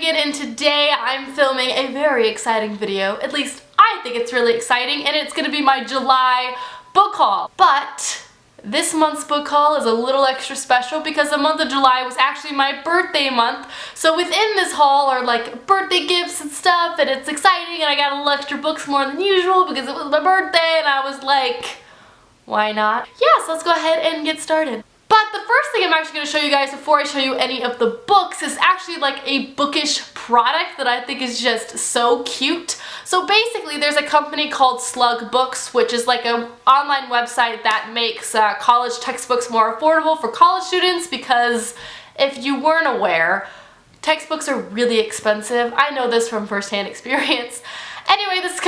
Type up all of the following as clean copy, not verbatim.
Megan, and today I'm filming a very exciting video. At least I think it's really exciting, and it's going to be my July book haul. But this month's book haul is a little extra special because the month of July was actually my birthday month. So within this haul are like birthday gifts and stuff, and it's exciting, and I got a little extra books more than usual because it was my birthday, and I was like, why not? Yeah, so let's go ahead and get started. But the first thing I'm actually going to show you guys before I show you any of the books is actually like a bookish product that I think is just so cute. So basically there's a company called Slug Books, which is like an online website that makes college textbooks more affordable for college students, because if you weren't aware, textbooks are really expensive. I know this from firsthand experience. Anyway, this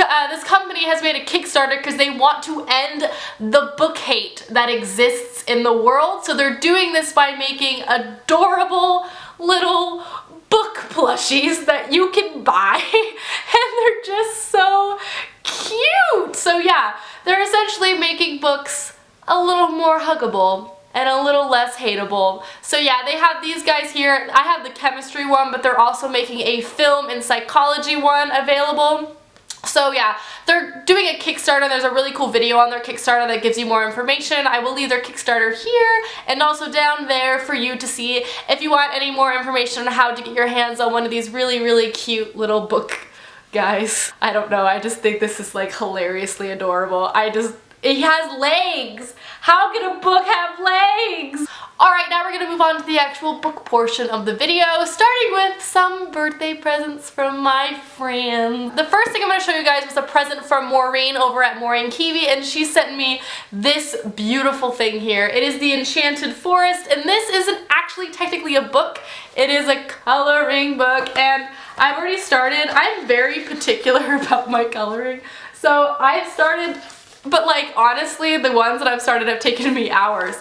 company has made a Kickstarter because they want to end the book hate that exists in the world. So they're doing this by making adorable little book plushies that you can buy, and they're just so cute. So yeah, they're essentially making books a little more huggable and a little less hateable. So yeah, they have these guys here. I have the chemistry one, but they're also making a film and psychology one available. So yeah, they're doing a Kickstarter. There's a really cool video on their Kickstarter that gives you more information. I will leave their Kickstarter here and also down there for you to see if you want any more information on how to get your hands on one of these really, really cute little book guys. I don't know, I just think this is like hilariously adorable. It has legs! How can a book have legs? Alright, now we're gonna move on to the actual book portion of the video, starting with some birthday presents from my friend. The first thing I'm gonna show you guys was a present from Maureen over at Maureen Kiwi, and she sent me this beautiful thing here. It is the Enchanted Forest, and this isn't actually technically a book. It is a coloring book, and I've already started. I'm very particular about my coloring, so I've started. But like, honestly, the ones that I've started have taken me hours,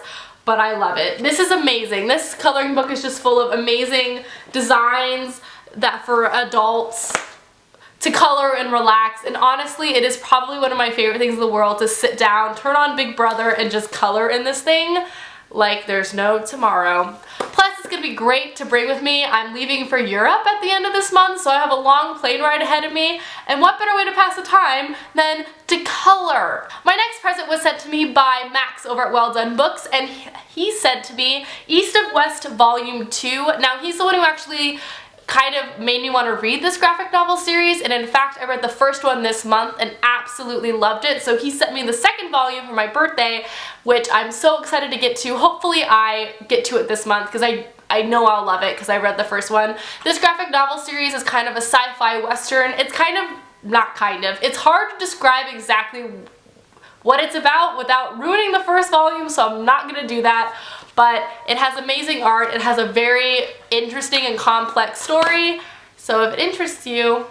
but I love it. This is amazing. This coloring book is just full of amazing designs that for adults to color and relax, and honestly, it is probably one of my favorite things in the world to sit down, turn on Big Brother, and just color in this thing like there's no tomorrow. Plus, it's gonna be great to bring with me. I'm leaving for Europe at the end of this month, so I have a long plane ride ahead of me, and what better way to pass the time than to color? My next present was sent to me by Max over at Well Done Books, and he said to me East of West Volume 2. Now, he's the one who actually kind of made me want to read this graphic novel series, and in fact I read the first one this month and absolutely loved it. So he sent me the second volume for my birthday, which I'm so excited to get to. Hopefully I get to it this month because I know I'll love it because I read the first one. This graphic novel series is kind of a sci-fi western. It's it's hard to describe exactly what it's about without ruining the first volume, so I'm not gonna do that. But it has amazing art. It has a very interesting and complex story. So if it interests you,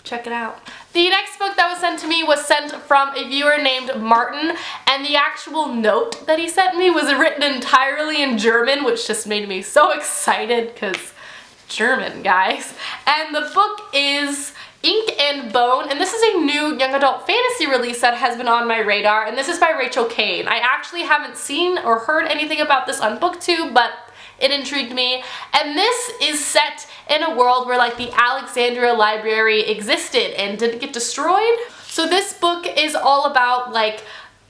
check it out. The next book that was sent to me was sent from a viewer named Martin, and the actual note that he sent me was written entirely in German, which just made me so excited because German, guys. And the book is Ink and Bone, and this is a new young adult fantasy release that has been on my radar, and this is by Rachel Kane. I actually haven't seen or heard anything about this on BookTube, but it intrigued me. And this is set in a world where like the Alexandria Library existed and didn't get destroyed. So this book is all about like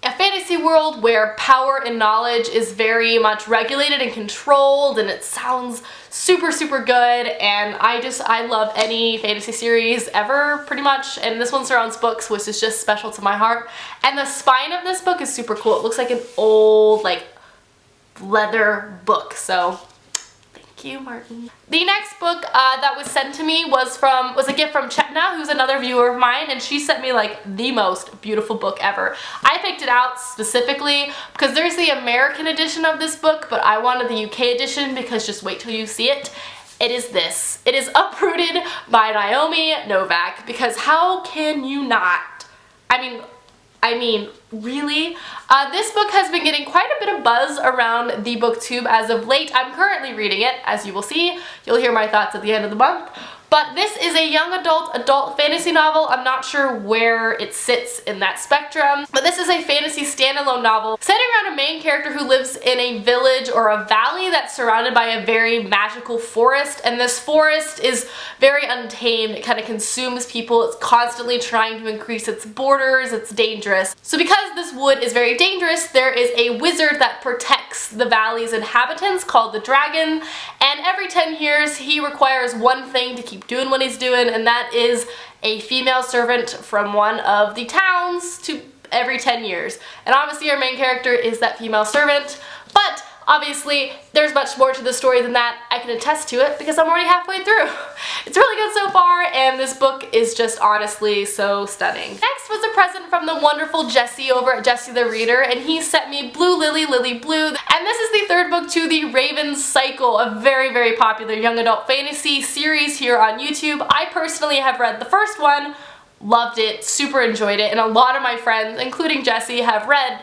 a fantasy world where power and knowledge is very much regulated and controlled, and it sounds super, super good, and I love any fantasy series ever, pretty much, and this one surrounds books, which is just special to my heart. And the spine of this book is super cool. It looks like an old, like, leather book, so thank you, Martin. The next book that was sent to me was a gift from Chetna, who's another viewer of mine, and she sent me like the most beautiful book ever. I picked it out specifically because there's the American edition of this book, but I wanted the UK edition because just wait till you see it. It is this. It is Uprooted by Naomi Novak, because how can you not? I mean, really? This book has been getting quite a bit of buzz around the BookTube as of late. I'm currently reading it, as you will see. You'll hear my thoughts at the end of the month. But this is a young adult fantasy novel. I'm not sure where it sits in that spectrum, but this is a fantasy standalone novel centered around a main character who lives in a village or a valley that's surrounded by a very magical forest, and this forest is very untamed. It kind of consumes people. It's constantly trying to increase its borders. It's dangerous. So because this wood is very dangerous, there is a wizard that protects the valley's inhabitants called the Dragon, and every 10 years he requires one thing to keep doing what he's doing, and that is a female servant from one of the towns to every 10 years. And obviously our main character is that female servant, but obviously there's much more to the story than that. I can attest to it because I'm already halfway through. It's really good so far, and this book is just honestly so stunning. Next was a present from the wonderful Jesse over at Jesse the Reader, and he sent me Blue Lily, Lily Blue, and this is the third book to the Raven Cycle, a very, very popular young adult fantasy series here on YouTube. I personally have read the first one, loved it, super enjoyed it, and a lot of my friends, including Jesse, have read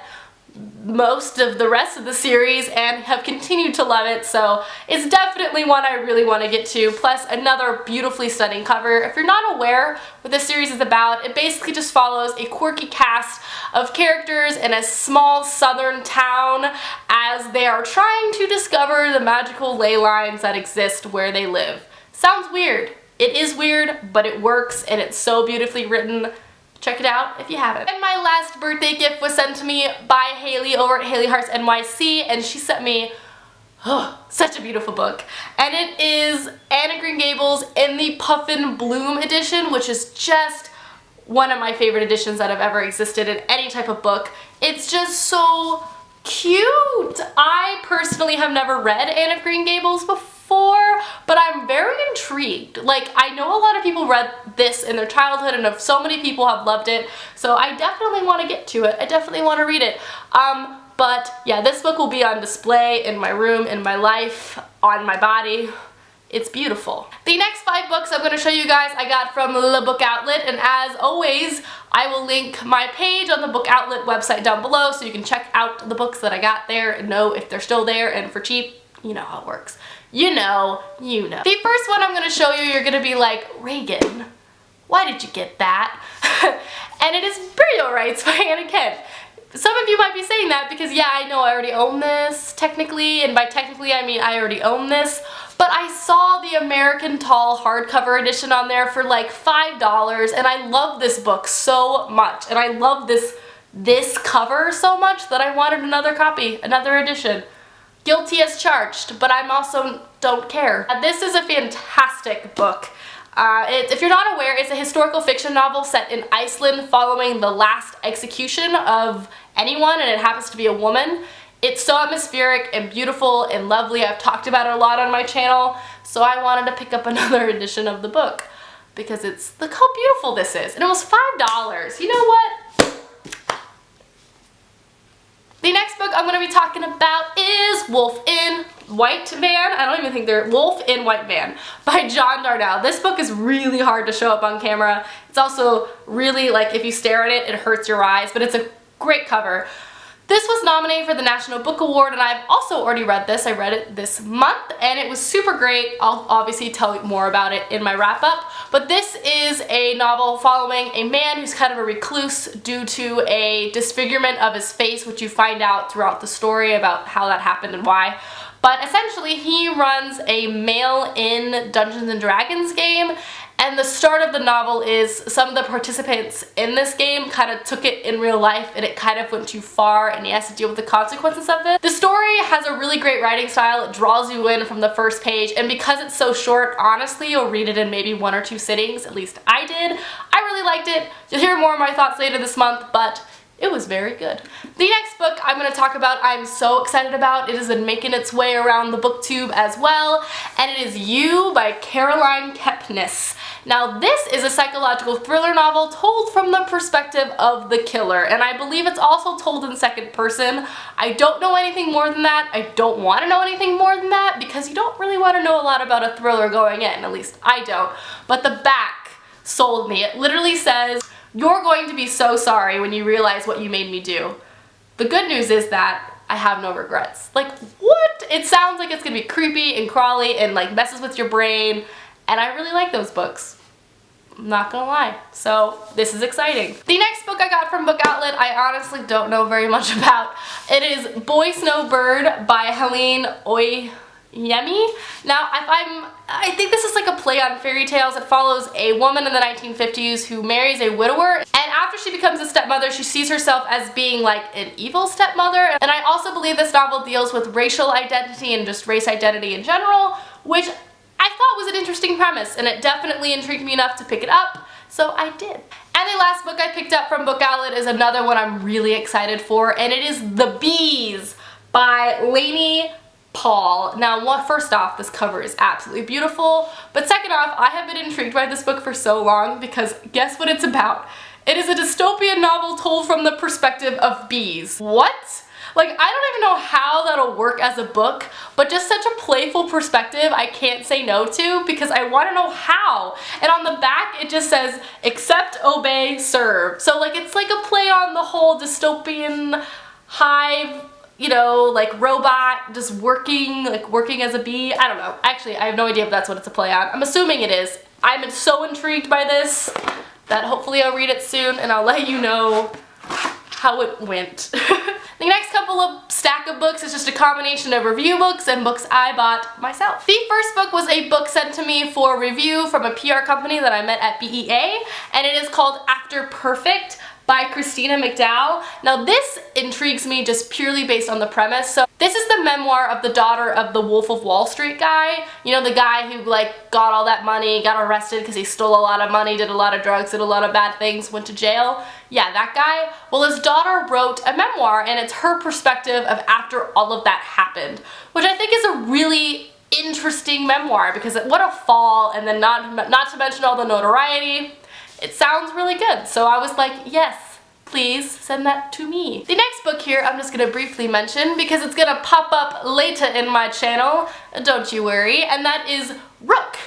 most of the rest of the series and have continued to love it, so it's definitely one I really want to get to. Plus another beautifully stunning cover. If you're not aware what this series is about, it basically just follows a quirky cast of characters in a small southern town as they are trying to discover the magical ley lines that exist where they live. Sounds weird. It is weird, but it works, and it's so beautifully written. Check it out if you haven't. And my last birthday gift was sent to me by Haley over at Haley Hearts NYC, and she sent me such a beautiful book. And it is Anne of Green Gables in the Puffin Bloom edition, which is just one of my favorite editions that have ever existed in any type of book. It's just so cute. I personally have never read Anne of Green Gables before, but I'm very intrigued. Like, I know a lot of people read this in their childhood, and so many people have loved it, so I definitely want to get to it. I definitely want to read it. But yeah, this book will be on display in my room, in my life, on my body. It's beautiful. The next 5 books I'm going to show you guys I got from the Book Outlet, and as always, I will link my page on the Book Outlet website down below so you can check out the books that I got there and know if they're still there, and for cheap, you know how it works. You know. The first one I'm going to show you, you're going to be like, Reagan, why did you get that? And it is Burial Rites by Anna Kent. Some of you might be saying that because, yeah, I know I already own this, technically, and by technically I mean I already own this, but I saw the American Tall hardcover edition on there for like $5, and I love this book so much, and I love this cover so much that I wanted another copy, another edition. Guilty as charged, but I'm also don't care. This is a fantastic book. If you're not aware, it's a historical fiction novel set in Iceland following the last execution of anyone, and it happens to be a woman. It's so atmospheric and beautiful and lovely. I've talked about it a lot on my channel, so I wanted to pick up another edition of the book because look how beautiful this is. And it was $5. You know what? The next book I'm going to be talking about is Wolf in White Van. I don't even think they're Wolf in White Van by John Darnell. This book is really hard to show up on camera. It's also really, like, if you stare at it, it hurts your eyes, but it's a great cover. This was nominated for the National Book Award, and I've also already read this. I read it this month, and it was super great. I'll obviously tell you more about it in my wrap-up, but this is a novel following a man who's kind of a recluse due to a disfigurement of his face, which you find out throughout the story about how that happened and why. But essentially, he runs a mail-in Dungeons & Dragons game, and the start of the novel is some of the participants in this game kind of took it in real life, and it kind of went too far, and he has to deal with the consequences of it. The story has a really great writing style. It draws you in from the first page, and because it's so short, honestly, you'll read it in maybe 1 or 2 sittings. At least I did. I really liked it. You'll hear more of my thoughts later this month, but it was very good. The next book I'm going to talk about I'm so excited about. It has been making its way around the booktube as well, and it is You by Caroline Kepnes. Now this is a psychological thriller novel told from the perspective of the killer, and I believe it's also told in second person. I don't know anything more than that. I don't want to know anything more than that because you don't really want to know a lot about a thriller going in, at least I don't. But the back sold me. It literally says, "You're going to be so sorry when you realize what you made me do." The good news is that I have no regrets. Like, what? It sounds like it's gonna be creepy and crawly and like messes with your brain, and I really like those books. I'm not gonna lie. So this is exciting. The next book I got from Book Outlet I honestly don't know very much about. It is Boy Snowbird by Helene Oyemi. Now I think this is like a play on fairy tales. It follows a woman in the 1950s who marries a widower, and after she becomes a stepmother she sees herself as being like an evil stepmother. And I also believe this novel deals with racial identity and just race identity in general, which I thought was an interesting premise, and it definitely intrigued me enough to pick it up, so I did. And the last book I picked up from Book Outlet is another one I'm really excited for, and it is The Bees by Lainey Paul. Now, first off, this cover is absolutely beautiful, but second off, I have been intrigued by this book for so long because guess what it's about? It is a dystopian novel told from the perspective of bees. What? Like, I don't even know how that'll work as a book, but just such a playful perspective I can't say no to because I want to know how. And on the back it just says, accept, obey, serve. So like it's like a play on the whole dystopian hive, you know, like robot just working as a bee. I don't know. Actually, I have no idea if that's what it's a play on. I'm assuming it is. I'm so intrigued by this that hopefully I'll read it soon and I'll let you know how it went. The next couple of stack of books is just a combination of review books and books I bought myself. The first book was a book sent to me for review from a PR company that I met at BEA, and it is called After Perfect by Christina McDowell. Now this intrigues me just purely based on the premise. So this is the memoir of the daughter of the Wolf of Wall Street guy. You know, the guy who like got all that money, got arrested because he stole a lot of money, did a lot of drugs, did a lot of bad things, went to jail. Yeah, that guy. Well, his daughter wrote a memoir, and it's her perspective of after all of that happened, which I think is a really interesting memoir because what a fall, and then not to mention all the notoriety. It sounds really good, so I was like, yes, please send that to me. The next book here I'm just gonna briefly mention because it's gonna pop up later in my channel, don't you worry, and that is Rook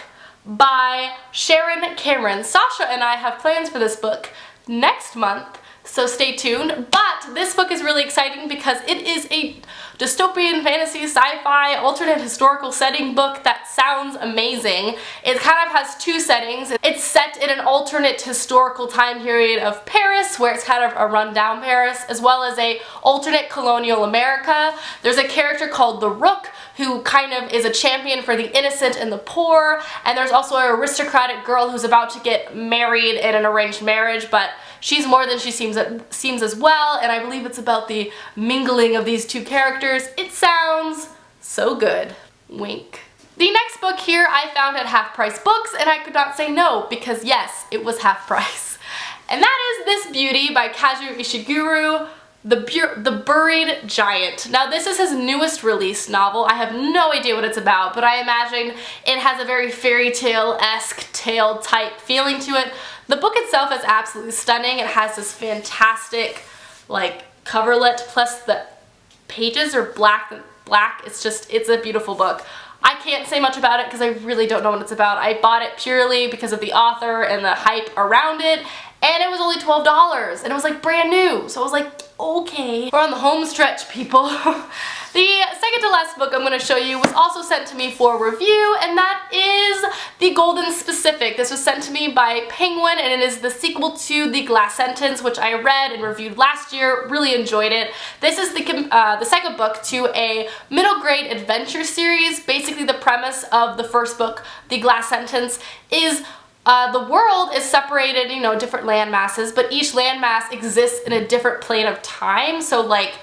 by Sharon Cameron. Sasha and I have plans for this book next month, so stay tuned. But this book is really exciting because it is a dystopian fantasy sci-fi alternate historical setting book that sounds amazing. It kind of has two settings. It's set in an alternate historical time period of Paris, where it's kind of a rundown Paris, as well as a alternate colonial America. There's a character called the Rook who kind of is a champion for the innocent and the poor, and there's also an aristocratic girl who's about to get married in an arranged marriage, but she's more than she seems as well, and I believe it's about the mingling of these two characters. It sounds so good. Wink. The next book here I found at Half Price Books, and I could not say no because yes, it was half price. And that is This Beauty by Kazuo Ishiguro, The Buried Giant. Now this is his newest release novel. I have no idea what it's about, but I imagine it has a very fairy tale-esque tale type feeling to it. The book itself is absolutely stunning. It has this fantastic like coverlet, plus the pages are black. It's a beautiful book. I can't say much about it because I really don't know what it's about. I bought it purely because of the author and the hype around it, and it was only $12 and it was like brand new, so I was like, okay, we're on the home stretch, people. The second to last book I'm going to show you was also sent to me for review, and that is The Golden Specific. This was sent to me by Penguin, and it is the sequel to The Glass Sentence, which I read and reviewed last year. Really enjoyed it. This is the second book to a middle grade adventure series. Basically the premise of the first book, The Glass Sentence, is the world is separated, you know, different land masses, but each land mass exists in a different plane of time. So like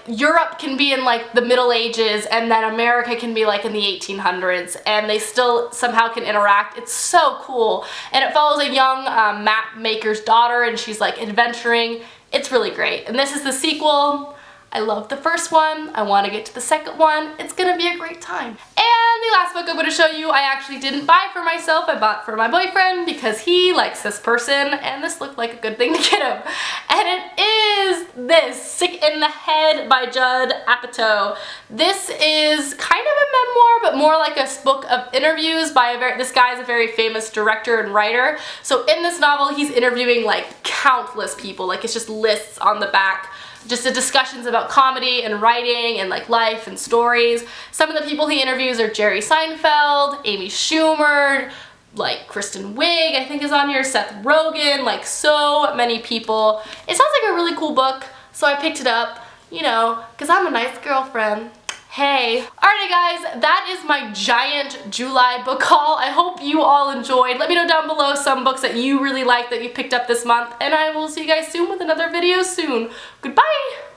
Europe can be in like the Middle Ages, and then America can be like in the 1800s, and they still somehow can interact. It's so cool, and it follows a young map maker's daughter, and she's like adventuring. It's really great, and this is the sequel. I love the first one. I want to get to the second one. It's gonna be a great time. And the last book I'm going to show you I actually didn't buy for myself. I bought for my boyfriend because he likes this person, and this looked like a good thing to get him. And it is this, Sick in the Head by Judd Apatow. This is kind of a memoir, but more like a book of interviews by this guy is a very famous director and writer. So in this novel he's interviewing like countless people, like it's just lists on the back. just discussions about comedy and writing and like life and stories. Some of the people he interviews are Jerry Seinfeld, Amy Schumer, like Kristen Wiig I think is on here, Seth Rogen, like so many people. It sounds like a really cool book, so I picked it up, you know, because I'm a nice girlfriend. Hey. Alrighty guys, that is my giant July book haul. I hope you all enjoyed. Let me know down below some books that you really like that you picked up this month, and I will see you guys soon with another video soon. Goodbye!